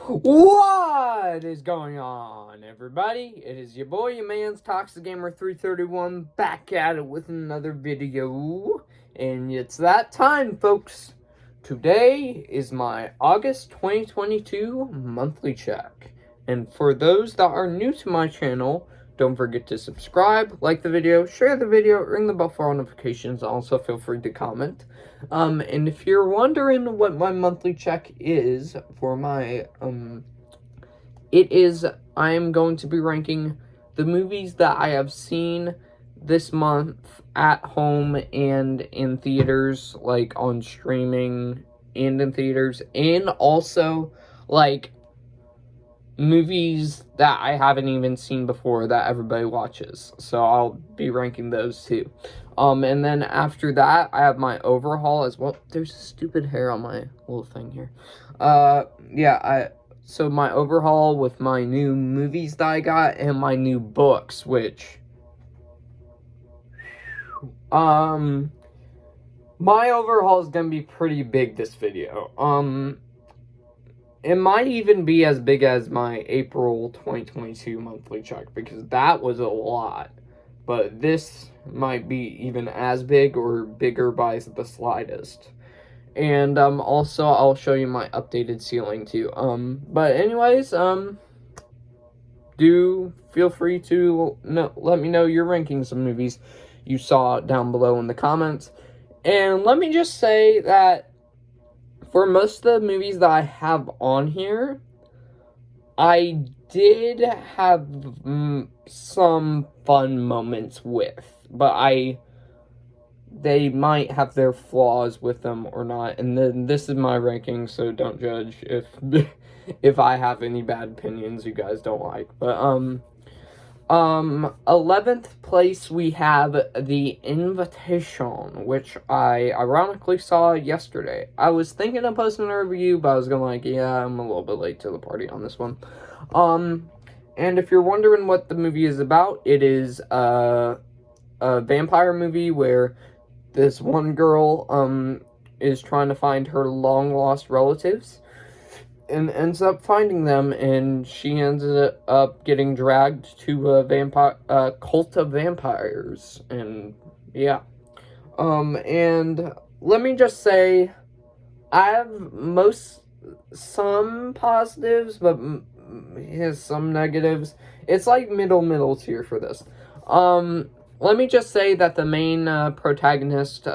What is going on, everybody? It is your boy, your man's Toxic Gamer 331, back at it with another video. And it's that time, folks. Today is my August 2022 monthly check. And for those that are new to my channel, don't forget to subscribe, like the video, share the video, ring the bell for all notifications. Also, feel free to comment. And if you're wondering what my monthly check is for my, I am going to be ranking the movies that I have seen this month at home and in theaters, like on streaming and in theaters, and also, like, movies that I haven't even seen before that everybody watches. So I'll be ranking those too. And then after that, I have my overhaul as well. There's stupid hair on my little thing here. So my overhaul with my new movies that I got and my new books, which, my overhaul is gonna be pretty big this video. It might even be as big as my April 2022 monthly check, because that was a lot. But this might be even as big or bigger by the slightest. And also I'll show you my updated ceiling too. But anyways, do feel free to let me know your rankings of movies you saw down below in the comments. And let me just say that for most of the movies that I have on here, I did have some fun moments with, but they might have their flaws with them or not. And then this is my ranking, so don't judge if I have any bad opinions you guys don't like. But 11th place, we have The Invitation, which I ironically saw yesterday. I was thinking of posting a review, but I was going yeah, I'm a little bit late to the party on this one. And if you're wondering what the movie is about, it is a vampire movie where this one girl, is trying to find her long-lost relatives and ends up finding them, and she ends up getting dragged to a cult of vampires, and yeah. And let me just say, I have some positives, but some negatives. It's like middle tier for this. Let me just say that the main protagonist,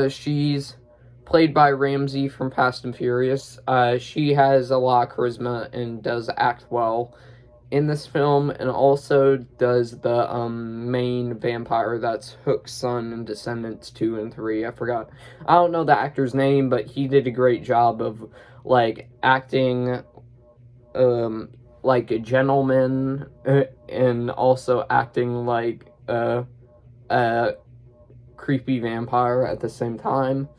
she's played by Ramsey from Fast and Furious. She has a lot of charisma and does act well in this film, and also does the main vampire that's Hook's son in Descendants 2 and 3. I don't know the actor's name, but he did a great job of, like, acting like a gentleman, and also acting like a creepy vampire at the same time.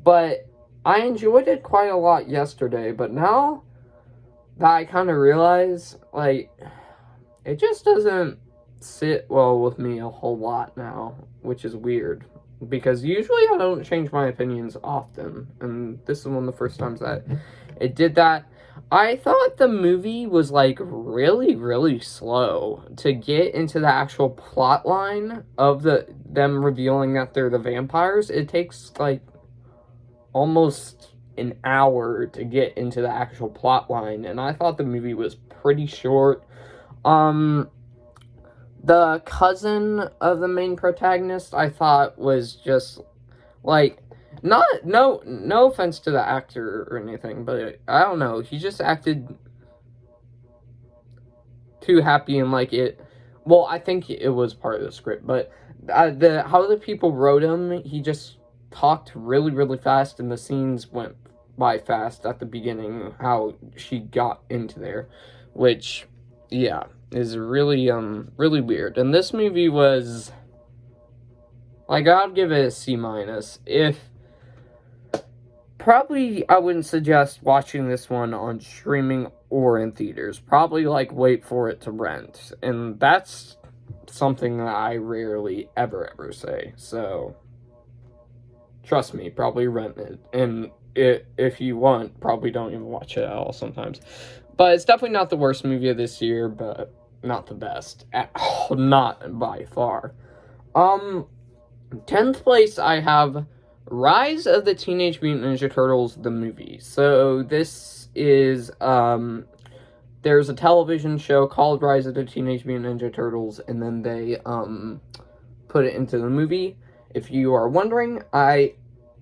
But I enjoyed it quite a lot yesterday, but now that I kind of realize, like, it just doesn't sit well with me a whole lot now, which is weird, because usually I don't change my opinions often, and this is one of the first times that it did that. I thought the movie was, like, really slow to get into the actual plot line of them revealing that they're the vampires. It takes, like, almost an hour to get into the actual plot line, and I thought the movie was pretty short. The cousin of the main protagonist, I thought was just, like, no offense to the actor or anything, but I don't know, he just acted too happy, and like it, well, I think it was part of the script, but how the people wrote him, he just talked really fast, and the scenes went by fast at the beginning, how she got into there, which, yeah, is really weird. And this movie was, like, I'd give it a C-. Probably, I wouldn't suggest watching this one on streaming or in theaters. Probably, like, wait for it to rent. And that's something that I rarely ever say. So, trust me, probably rent it. And if you want, probably don't even watch it at all sometimes. But it's definitely not the worst movie of this year, but not the best at all, not by far. 10th place, I have Rise of the Teenage Mutant Ninja Turtles, the movie. So this is, there's a television show called Rise of the Teenage Mutant Ninja Turtles, and then they, put it into the movie. If you are wondering, I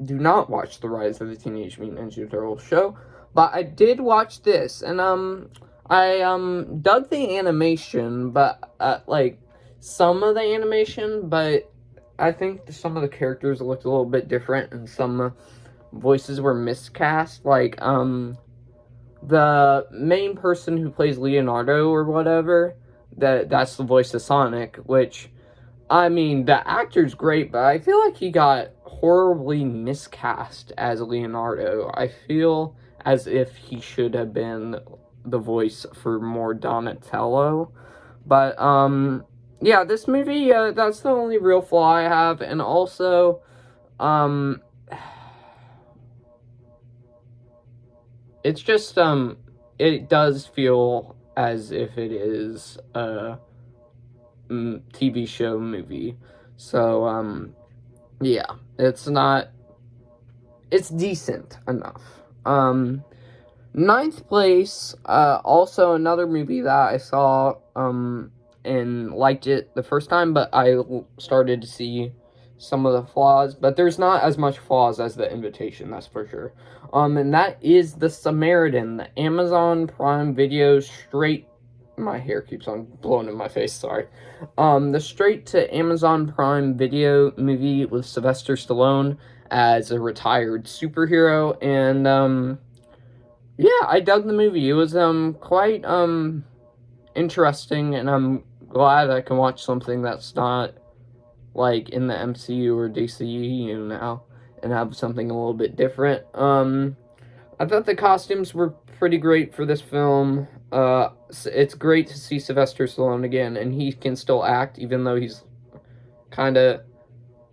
do not watch the Rise of the Teenage Mutant Ninja Turtles show, but I did watch this, and, I, dug the animation, but, like, some of the animation, but I think some of the characters looked a little bit different, and some voices were miscast. Like, the main person who plays Leonardo or whatever, that's the voice of Sonic, which, I mean, the actor's great, but I feel like he got horribly miscast as Leonardo. I feel as if he should have been the voice for more Donatello. But, yeah, this movie, that's the only real flaw I have, and also, it's just, it does feel as if it is a TV show movie, so, yeah, it's decent enough. 9th place, also another movie that I saw, and liked it the first time, but I started to see some of the flaws, but there's not as much flaws as The Invitation, that's for sure. And that is The Samaritan, the Amazon Prime Video straight, my hair keeps on blowing in my face, sorry. The straight to Amazon Prime Video movie with Sylvester Stallone as a retired superhero, and, yeah, I dug the movie. It was, quite, interesting, and I'm glad I can watch something that's not, like, in the MCU or DCU now, and have something a little bit different. I thought the costumes were pretty great for this film. It's great to see Sylvester Stallone again, and he can still act, even though he's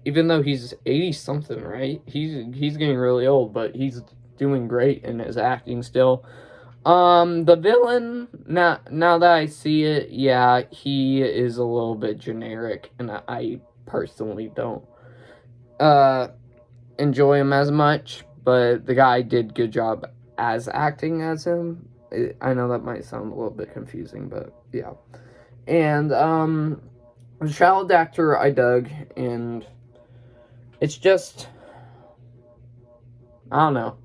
80-something, right? He's getting really old, but he's doing great in his acting still. The villain, now that I see it, yeah, he is a little bit generic, and I personally don't, enjoy him as much, but the guy did good job as acting as him. I know that might sound a little bit confusing, but yeah. And, the child actor I dug, and it's just, I don't know.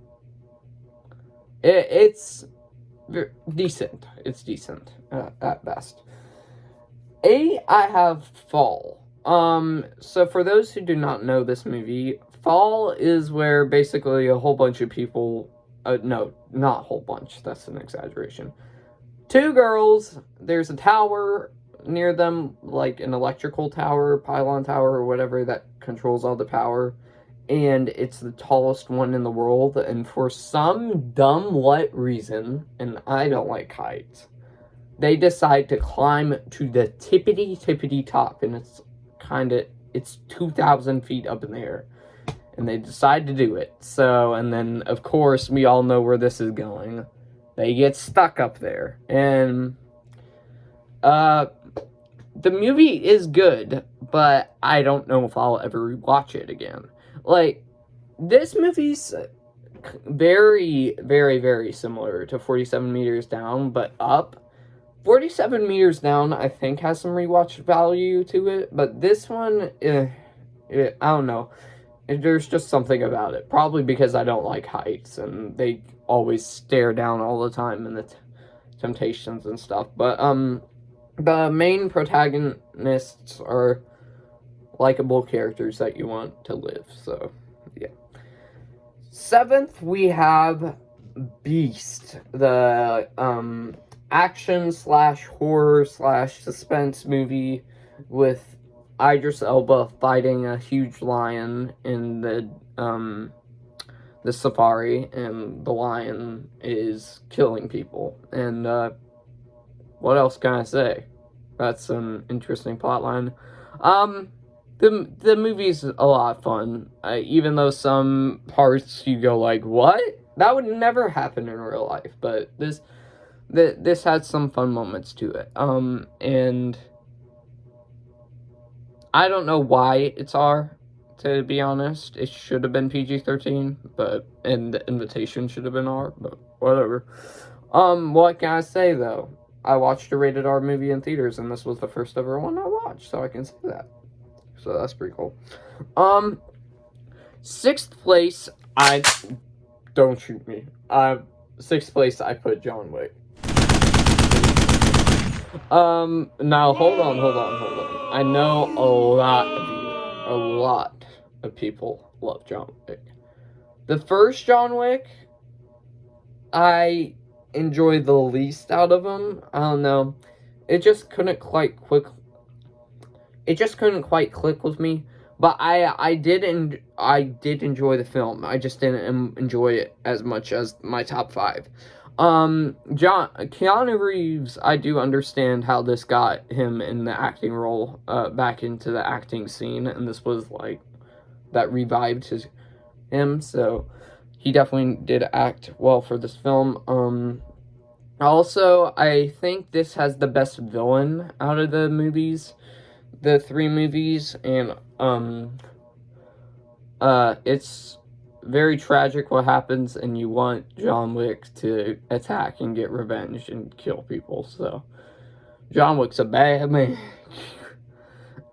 It's decent. It's decent, at best. 8, I have Fall. So for those who do not know this movie, Fall is where basically a whole bunch of people, no, not a whole bunch, that's an exaggeration. 2 girls, there's a tower near them, like an electrical tower, pylon tower, or whatever that controls all the power, and it's the tallest one in the world, and for some dumb what reason, and I don't like heights, they decide to climb to the tippity top, and it's 2,000 feet up in the air, and they decide to do it. So, and then, of course, we all know where this is going. They get stuck up there, and, the movie is good, but I don't know if I'll ever watch it again. Like, this movie's very, very, very similar to 47 Meters Down, but up. 47 Meters Down, I think, has some rewatch value to it, but this one, I don't know. There's just something about it. Probably because I don't like heights, and they always stare down all the time in the Temptations and stuff. But, the main protagonists are likable characters that you want to live, so, yeah. 7th, we have Beast, the, action/horror/suspense movie with Idris Elba fighting a huge lion in the safari, and the lion is killing people. And, what else can I say? That's an interesting plotline. the movie's a lot of fun. Even though some parts you go like, what? That would never happen in real life. But this had some fun moments to it. And I don't know why it's R. To be honest, it should have been PG-13, and the invitation should have been R. But whatever. What can I say though? I watched a rated R movie in theaters, and this was the first ever one I watched, so I can say that. So that's pretty cool. Sixth place, don't shoot me. Sixth place, I put John Wick. Now hold on. I know a lot of people love John Wick. The first John Wick, I enjoyed the least out of them. I don't know. It just couldn't quite click with me. But I did enjoy the film. I just didn't enjoy it as much as my top 5. Keanu Reeves, I do understand how this got him in the acting role, back into the acting scene, and this was like that revived him. So he definitely did act well for this film. Also, I think this has the best villain out of the movies, the 3 movies, and it's very tragic what happens, and you want John Wick to attack and get revenge and kill people. So John Wick's a bad man.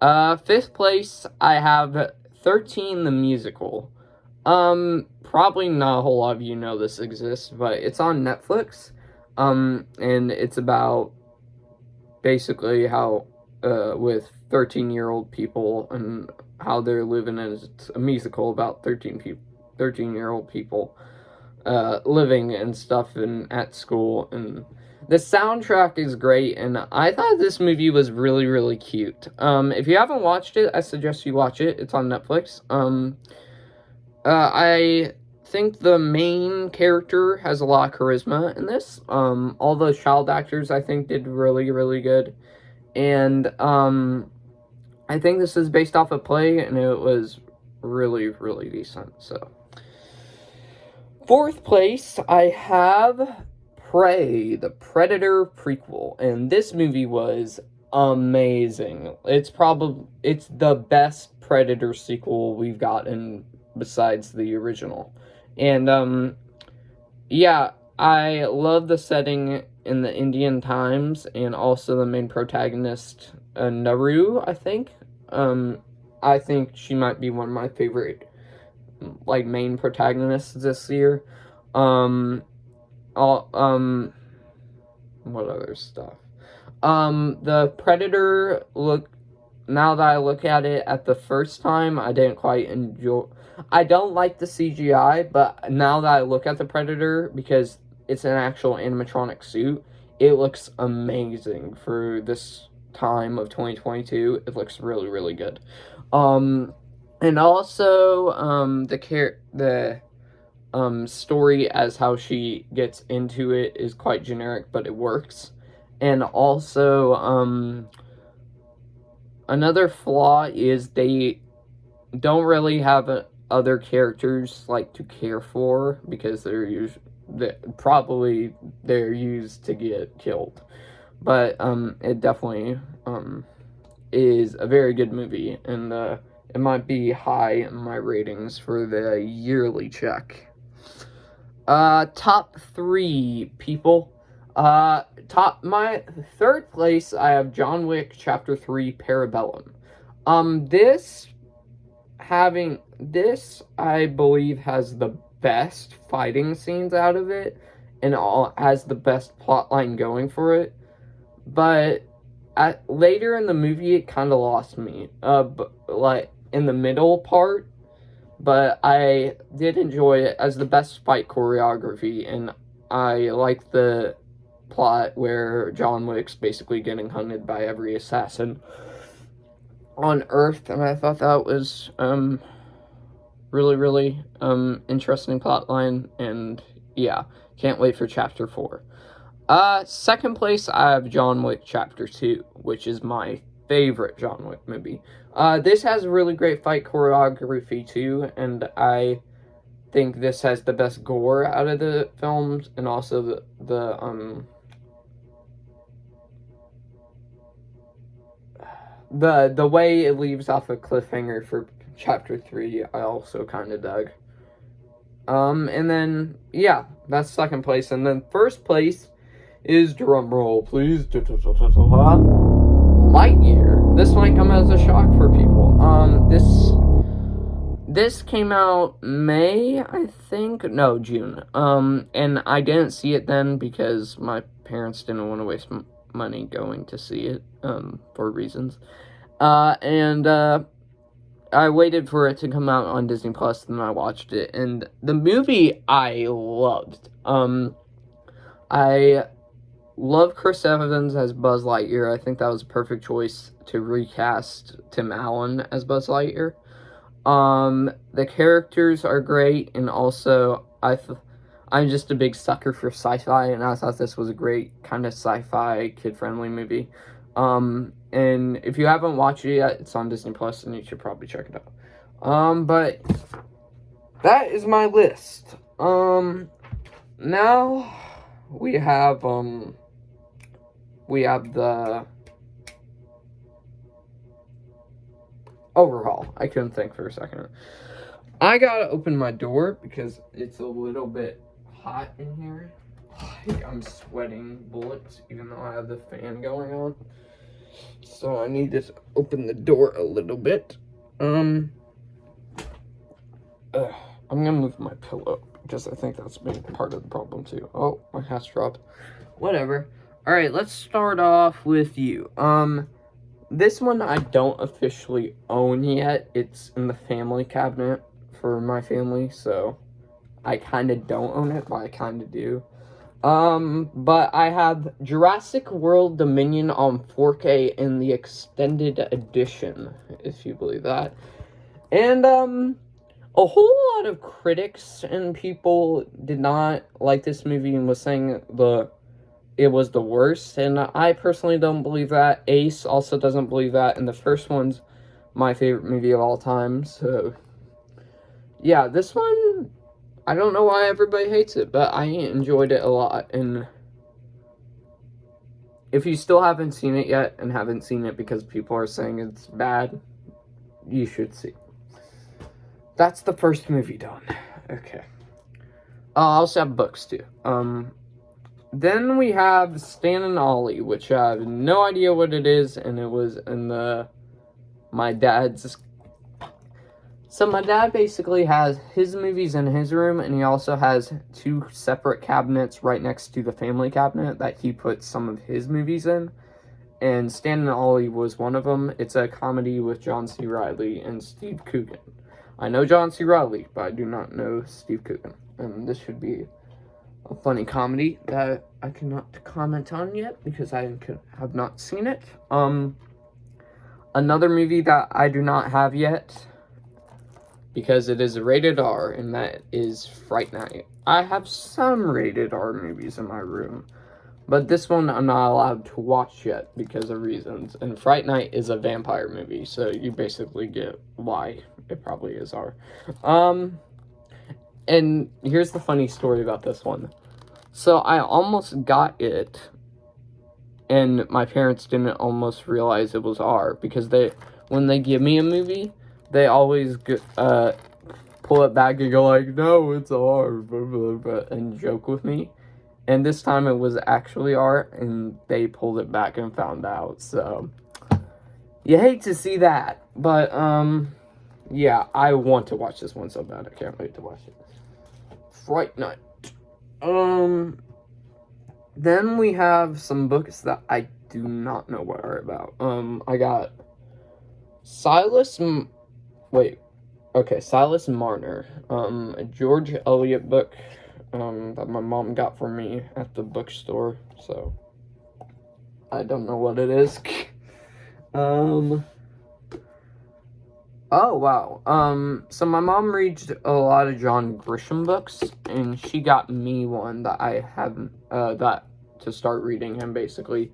5th place, I have 13 the musical. Probably not a whole lot of you know this exists, but it's on Netflix. And it's about basically how with 13-year-old people and how they're living, and it's a musical about 13-year-old people living and stuff and at school, and the soundtrack is great, and I thought this movie was really, really cute. If you haven't watched it, I suggest you watch it. It's on Netflix. I think the main character has a lot of charisma in this. All the child actors, I think, did really, really good. And I think this is based off a play, and it was really, really decent. So 4th place, I have Prey, the Predator prequel, and this movie was amazing. It's the best Predator sequel we've gotten besides the original. And yeah, I love the setting in the Indian times, and also the main protagonist, Naru, I think. I think she might be one of my favorite, like, main protagonists this year. What other stuff? The Predator now that I look at it at the first time, I didn't quite enjoy. I don't like the CGI, but now that I look at the Predator, because it's an actual animatronic suit, it looks amazing for this time of 2022. It looks really, really good. And also, the story as how she gets into it is quite generic, but it works. And also, another flaw is they don't really have other characters, like, to care for, because they're used to get killed. But it definitely is a very good movie, and it might be high in my ratings for the yearly check. Top 3 people. My 3rd place, I have John Wick Chapter 3 Parabellum. This, I believe, has the best fighting scenes out of it, and has the best plotline going for it. But later in the movie, it kind of lost me. Like, in the middle part. But I did enjoy it as the best fight choreography, and I like the plot where John Wick's basically getting hunted by every assassin on Earth, and I thought that was really, really interesting plotline, and yeah, can't wait for Chapter 4. 2nd place, I have John Wick Chapter 2, which is my favorite John Wick movie. This has really great fight choreography too, and I think this has the best gore out of the films, and also the way it leaves off a cliffhanger for chapter 3, I also kind of dug. And then, yeah, that's second place. And then first place is, drum roll, please, Lightyear. This might come as a shock for people. This came out May, I think. No, June. And I didn't see it then because my parents didn't want to waste money going to see it, for reasons. I waited for it to come out on Disney Plus, and I watched it, and the movie I loved. I love Chris Evans as Buzz Lightyear. I think that was a perfect choice to recast Tim Allen as Buzz Lightyear. The characters are great, and also I'm just a big sucker for sci-fi, and I thought this was a great kind of sci-fi kid-friendly movie. And if you haven't watched it yet, it's on Disney Plus, and you should probably check it out. But that is my list. Now we have the overhaul. I couldn't think for a second. I gotta open my door because it's a little bit hot in here. I'm sweating bullets, even though I have the fan going on. So I need to open the door a little bit. I'm gonna move my pillow because I think that's been part of the problem too. Oh, my hat's dropped. Whatever. Alright, let's start off with you. This one I don't officially own yet. It's in the family cabinet for my family, so I kind of don't own it, but I kind of do. But I have Jurassic World Dominion on 4K in the extended edition, if you believe that. And, a whole lot of critics and people did not like this movie and was saying it was the worst, and I personally don't believe that. Ace also doesn't believe that, and the first one's my favorite movie of all time, so yeah, this one, I don't know why everybody hates it, but I enjoyed it a lot, and if you still haven't seen it yet, and haven't seen it because people are saying it's bad, you should see. That's the first movie done. Okay. I also have books, too. Then we have Stan and Ollie, which I have no idea what it is, and it was in my dad's. So my dad basically has his movies in his room, and he also has 2 separate cabinets right next to the family cabinet that he puts some of his movies in. And Stan and Ollie was one of them. It's a comedy with John C. Reilly and Steve Coogan. I know John C. Reilly, but I do not know Steve Coogan. And this should be a funny comedy that I cannot comment on yet because I have not seen it. Another movie that I do not have yet, because it is rated R, and that is Fright Night. I have some rated R movies in my room, but this one I'm not allowed to watch yet because of reasons. And Fright Night is a vampire movie, so you basically get why it probably is R. And here's the funny story about this one. So I almost got it, and my parents didn't almost realize it was R, because when they give me a movie, they always pull it back and go like, no, it's R, blah, blah, blah, and joke with me. And this time it was actually R, and they pulled it back and found out. So, you hate to see that. But, yeah, I want to watch this one so bad. I can't wait to watch it. Fright Night. Then we have some books that I do not know what are about. I got Silas Marner, a George Eliot book, that my mom got for me at the bookstore, so I don't know what it is. Oh, wow. So my mom reads a lot of John Grisham books, and she got me one that I haven't, to start reading him, basically.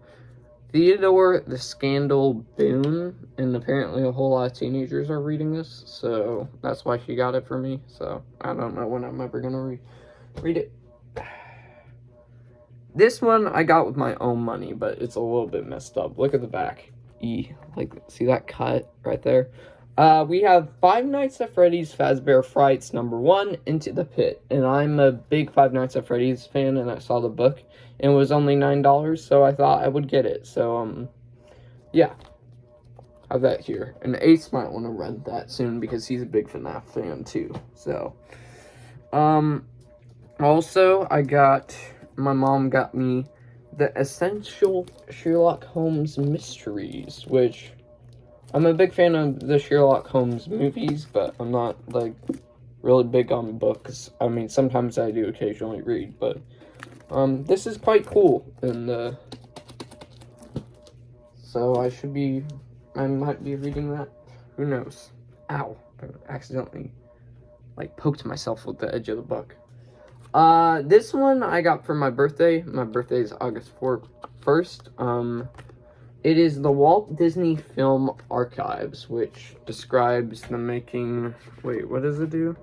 Theodore the Scandal Boone, and apparently a whole lot of teenagers are reading this, so that's why she got it for me. So I don't know when I'm ever gonna read it. This one I got with my own money, but it's a little bit messed up. Look at the back. Like, see that cut right there? We have Five Nights at Freddy's Fazbear Frights #1, Into the Pit. And I'm a big Five Nights at Freddy's fan, and I saw the book, and it was only $9, so I thought I would get it. So, yeah. I have that here. And Ace might want to rent that soon, because he's a big FNAF fan, too. So, also, my mom got me the Essential Sherlock Holmes Mysteries, which I'm a big fan of the Sherlock Holmes movies, but I'm not, like, really big on books. I mean, sometimes I do occasionally read, but this is quite cool, and so I might be reading that. Who knows? Ow, I accidentally, like, poked myself with the edge of the book. This one I got for my birthday. My birthday is August 1st. It is the Walt Disney Film Archives, which describes the making... Wait, what does it do?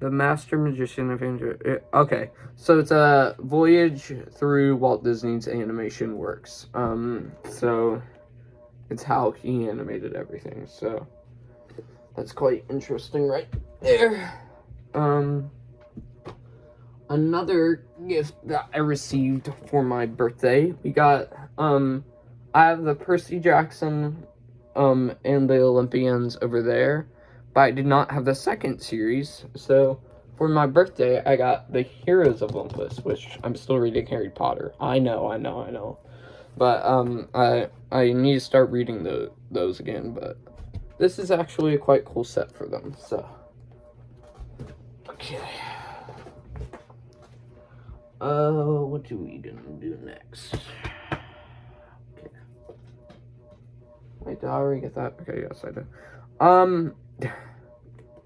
The Master Magician of Andrew... Okay, so it's a voyage through Walt Disney's animation works. So it's how he animated everything, so that's quite interesting right there. Another gift that I received for my birthday, we got, I have the Percy Jackson, and the Olympians over there, but I did not have the second series, so for my birthday, I got the Heroes of Olympus, which I'm still reading Harry Potter. I know. But, I need to start reading those again, but this is actually a quite cool set for them, so. Okay. What are we gonna do next? Okay. Wait, did I already get that? Okay, yes, I did.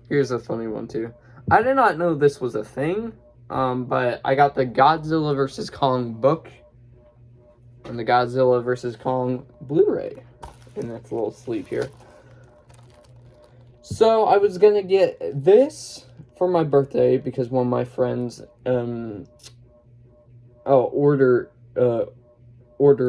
Here's a funny one, too. I did not know this was a thing, but I got the Godzilla vs. Kong book and the Godzilla vs. Kong Blu-ray. And that's a little sleeve here. So, I was gonna get this for my birthday because one of my friends, ordered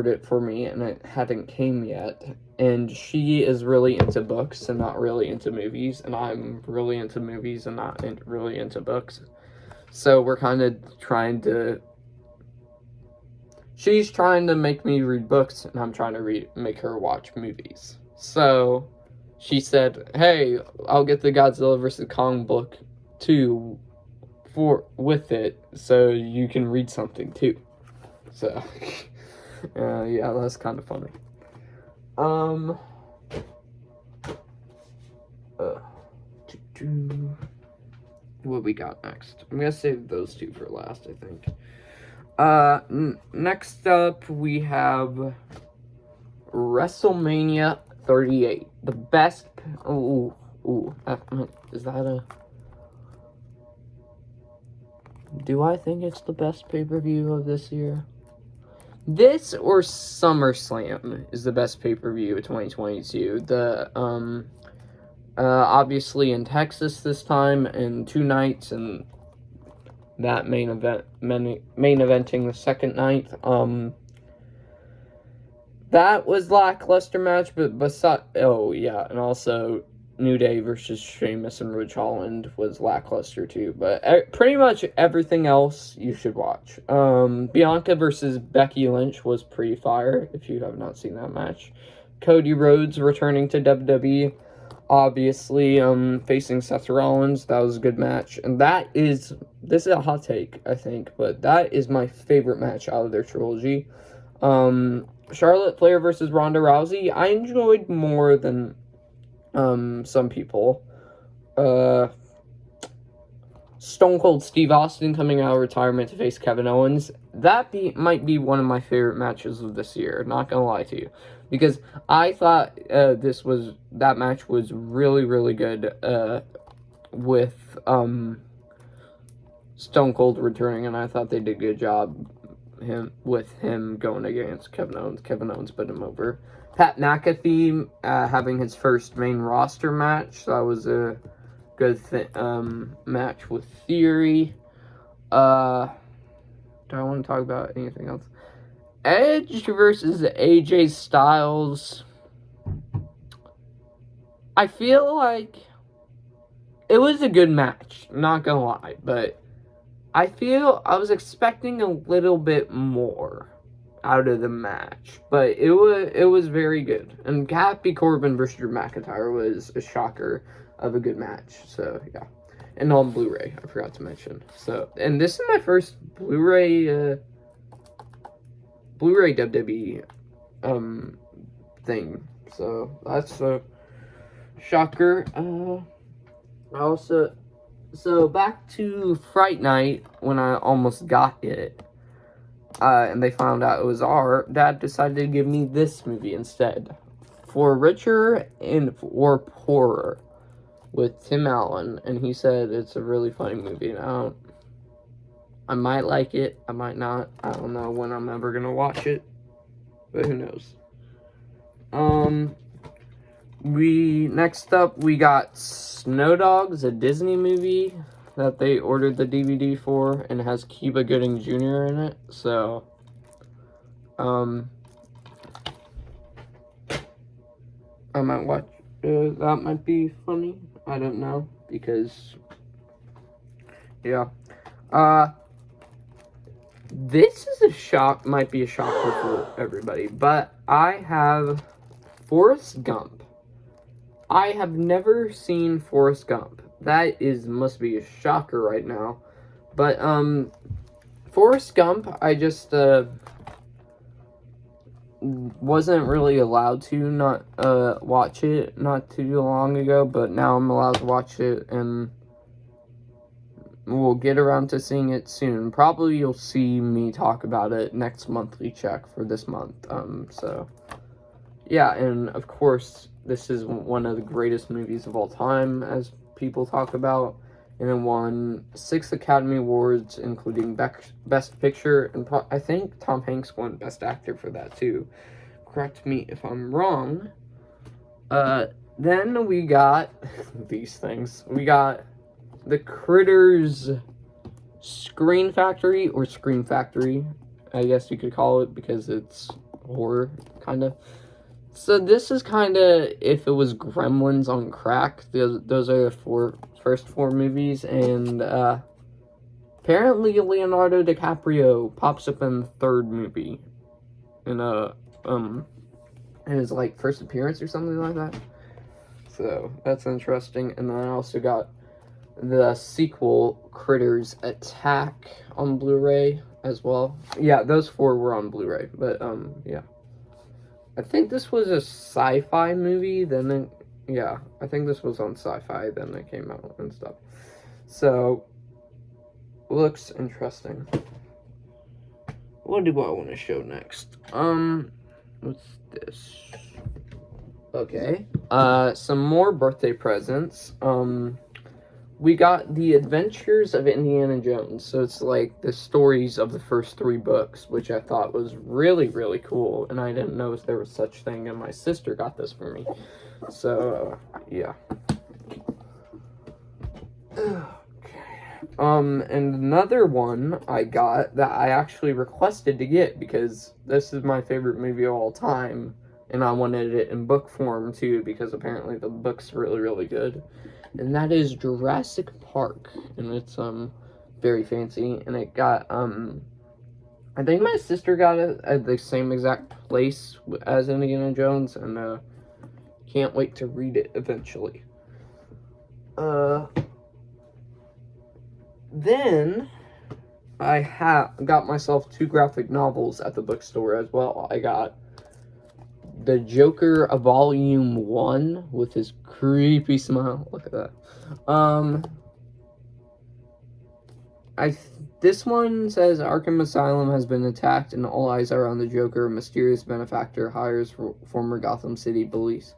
it for me, and it hadn't came yet, and she is really into books and not really into movies, and I'm really into movies and not really into books, so we're kind of she's trying to make me read books, and I'm trying to make her watch movies. So she said, hey, I'll get the Godzilla vs. Kong book too with it, so you can read something too. So, yeah, that's kind of funny. What we got next? I'm gonna save those two for last, I think. Next up, we have WrestleMania 38. The best... is that a... Do I think it's the best pay-per-view of this year? This or SummerSlam is the best pay-per-view of 2022. Obviously in Texas this time, and 2 nights, and that main eventing the second night. That was lackluster match, but and also New Day versus Sheamus and Ridge Holland was lackluster too, but pretty much everything else you should watch. Bianca versus Becky Lynch was pretty fire, if you have not seen that match. Cody Rhodes returning to WWE, obviously, facing Seth Rollins. That was a good match, and this is a hot take, I think, but that is my favorite match out of their trilogy. Charlotte Flair versus Ronda Rousey, I enjoyed more than some people. Stone Cold Steve Austin coming out of retirement to face Kevin Owens. That might be one of my favorite matches of this year, not gonna lie to you. Because I thought that match was really, really good, with Stone Cold returning, and I thought they did a good job him going against Kevin Owens. Kevin Owens put him over. Pat McAfee having his first main roster match. That was a good match with Theory. Do I want to talk about anything else? Edge versus AJ Styles. I feel like it was a good match, not gonna lie, but I feel I was expecting a little bit more out of the match, but it was very good. And Happy Corbin versus Drew McIntyre was a shocker of a good match. So yeah, and on Blu-ray, I forgot to mention. So, and this is my first Blu-ray WWE thing. So that's a shocker. So back to Fright Night, when I almost got it, and they found out it was Dad decided to give me this movie instead. For Richer and For Poorer, with Tim Allen, and he said it's a really funny movie, and I might like it, I might not, I don't know when I'm ever gonna watch it, but who knows. Next up, we got Snow Dogs, a Disney movie that they ordered the DVD for, and it has Cuba Gooding Jr. in it, so, I might watch, that might be funny, I don't know, because, yeah, this is might be a shocker for everybody, but I have Forrest Gump. I have never seen Forrest Gump. That must be a shocker right now. But, Forrest Gump, I just, wasn't really allowed to watch it not too long ago, but now I'm allowed to watch it, and we'll get around to seeing it soon. Probably you'll see me talk about it next monthly check for this month. So, yeah, and of course, this is one of the greatest movies of all time, as people talk about, and it won 6 Academy Awards, including Best Picture, and I think Tom Hanks won Best Actor for that, too. Correct me if I'm wrong. Then we got these things. We got The Critters Screen Factory, or Scream Factory, I guess you could call it, because it's horror, kind of. So this is kind of if it was Gremlins on crack. Those are the first four movies, and apparently Leonardo DiCaprio pops up in the third movie in his like first appearance or something like that. So that's interesting. And then I also got the sequel, Critters Attack, on Blu-ray as well. Yeah, those 4 were on Blu-ray, but yeah. I think this was a sci-fi movie, I think this was on Sci-Fi, then it came out and stuff. So, looks interesting. What do I want to show next? What's this? Okay, some more birthday presents. We got The Adventures of Indiana Jones. So it's like the stories of the first 3 books, which I thought was really, really cool. And I didn't know if there was such thing, and my sister got this for me. So, yeah. And another one I got that I actually requested to get, because this is my favorite movie of all time, and I wanted it in book form too, because apparently the book's really, really good. And that is Jurassic Park, and it's very fancy, and it got I think my sister got it at the same exact place as Indiana Jones, and can't wait to read it eventually. Then I got myself 2 graphic novels at the bookstore as well. I got The Joker, Volume 1, with his creepy smile. Look at that. This one says Arkham Asylum has been attacked and all eyes are on the Joker. A mysterious benefactor hires former Gotham City Police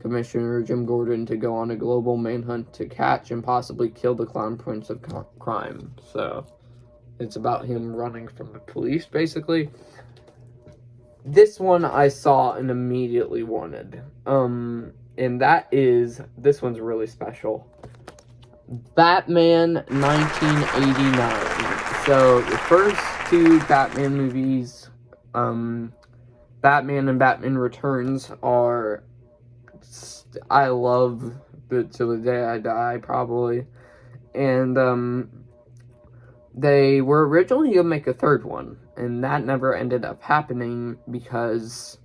Commissioner Jim Gordon to go on a global manhunt to catch and possibly kill the Clown Prince of Crime. So, It's about him running from the police, basically. This one I saw and immediately wanted. And this one's really special. Batman 1989. So, the first two Batman movies, Batman and Batman Returns, are... I love it to the day I die, probably. And, they were originally going to make a third one, and that never ended up happening because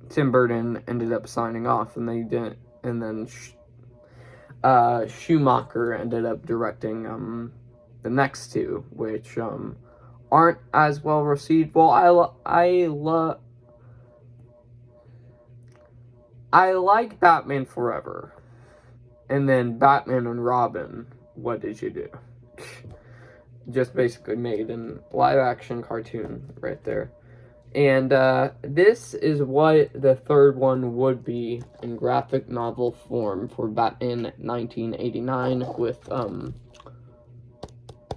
Tim Burton ended up signing off, and they didn't. And then Schumacher ended up directing the next two, which aren't as well received. Well, I like Batman Forever, and then Batman and Robin. What did you do? Just basically made in live-action cartoon right there. And this is what the third one would be in graphic novel form for Batman 1989 with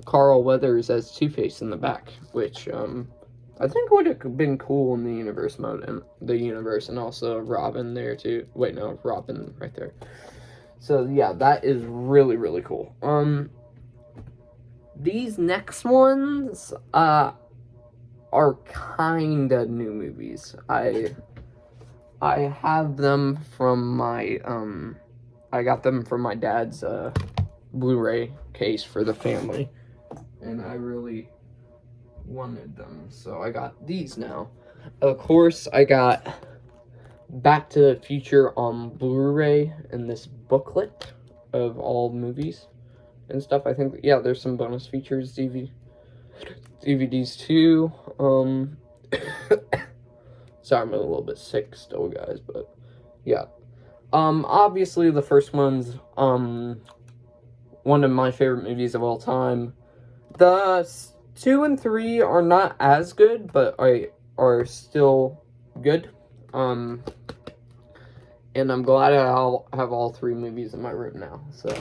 Carl Weathers as Two-Face in the back, which I think would have been cool in the universe mode, and and also Robin there too. Wait, no, Robin right there. So yeah, that is really, really cool. These next ones are kinda new movies. I have them from my I got them from my dad's Blu-ray case for the family, and I really wanted them, so I got these now. Of course, I got Back to the Future on Blu-ray in this booklet of all movies and stuff. I think, yeah, there's some bonus features, DVDs too. Sorry, I'm a little bit sick still, guys, but yeah. Obviously the first one's one of my favorite movies of all time. The 2 and 3 are not as good, but are still good. And I'm glad I'll have all 3 movies in my room now, so.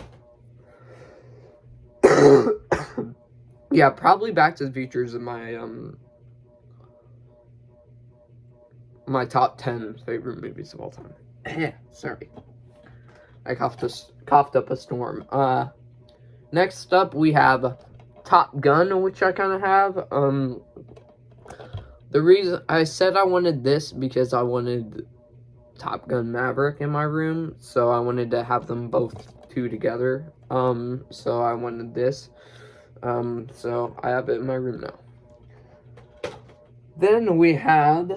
Yeah, probably Back to the Future is in my, my top 10 favorite movies of all time. Sorry. I coughed up a storm. Next up, we have Top Gun, which I kind of have. The reason I said I wanted this because I wanted Top Gun Maverick in my room, so I wanted to have them both two together. So I wanted this. So I have it in my room now. Then we have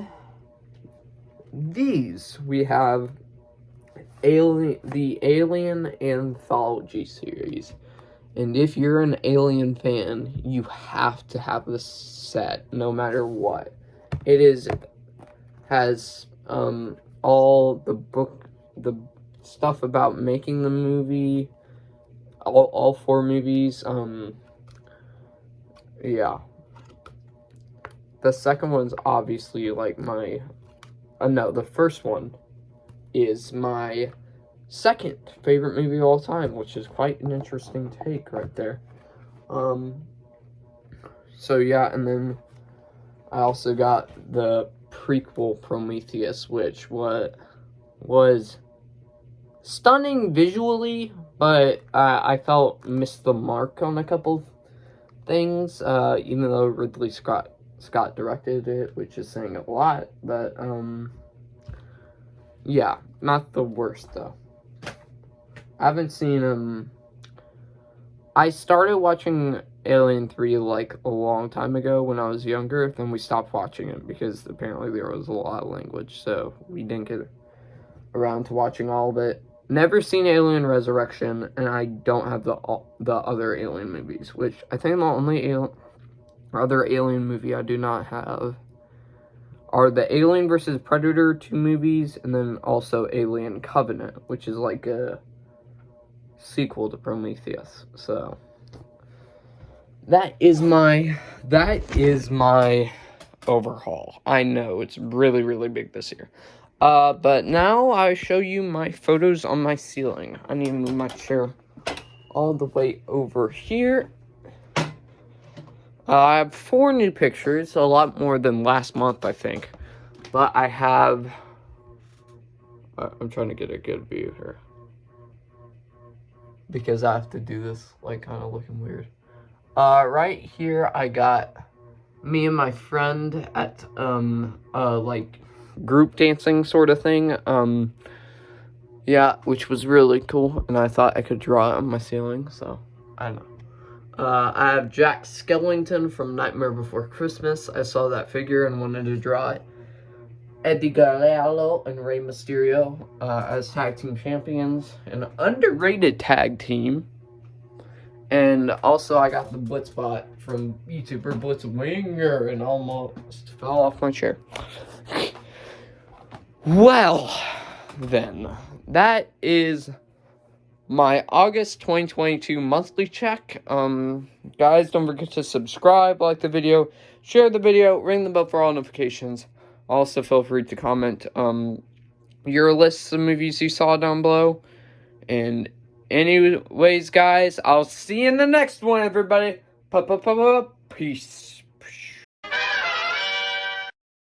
these. We have the Alien Anthology series. And if you're an Alien fan, you have to have this set, no matter what. It has all the stuff about making the movie, all 4 movies. Yeah. The second one's obviously like the first one is my second favorite movie of all time, which is quite an interesting take right there. So yeah, and then I also got the prequel Prometheus, which was stunning visually, but I felt missed the mark on a couple things, even though Ridley Scott directed it, which is saying a lot, but yeah, not the worst though. I haven't seen I started watching Alien 3 like a long time ago when I was younger, then we stopped watching it because apparently there was a lot of language, so we didn't get around to watching all of it. Never seen Alien Resurrection, and I don't have the other Alien movies, which I think the only other Alien movie I do not have are the Alien vs. Predator 2 movies, and then also Alien Covenant, which is like a sequel to Prometheus. So that is my overhaul. I know it's really, really big this year. But now I show you my photos on my ceiling. I need to move my chair all the way over here. I have 4 new pictures, a lot more than last month, I think. But I have... I'm trying to get a good view here. Because I have to do this, like, kind of looking weird. Right here, I got me and my friend at, like, group dancing sort of thing. Yeah, which was really cool, and I thought I could draw it on my ceiling, so, I don't know. I have Jack Skellington from Nightmare Before Christmas. I saw that figure and wanted to draw it. Eddie Guerrero and Rey Mysterio as tag team champions. An underrated tag team. And also I got the Blitzbot from YouTuber Blitzwinger and almost fell off my chair. Well, then, that is my August 2022 monthly check. Guys, don't forget to subscribe, like the video, share the video, ring the bell for all notifications. Also, feel free to comment your lists of movies you saw down below. And anyways, guys, I'll see you in the next one, everybody. Peace.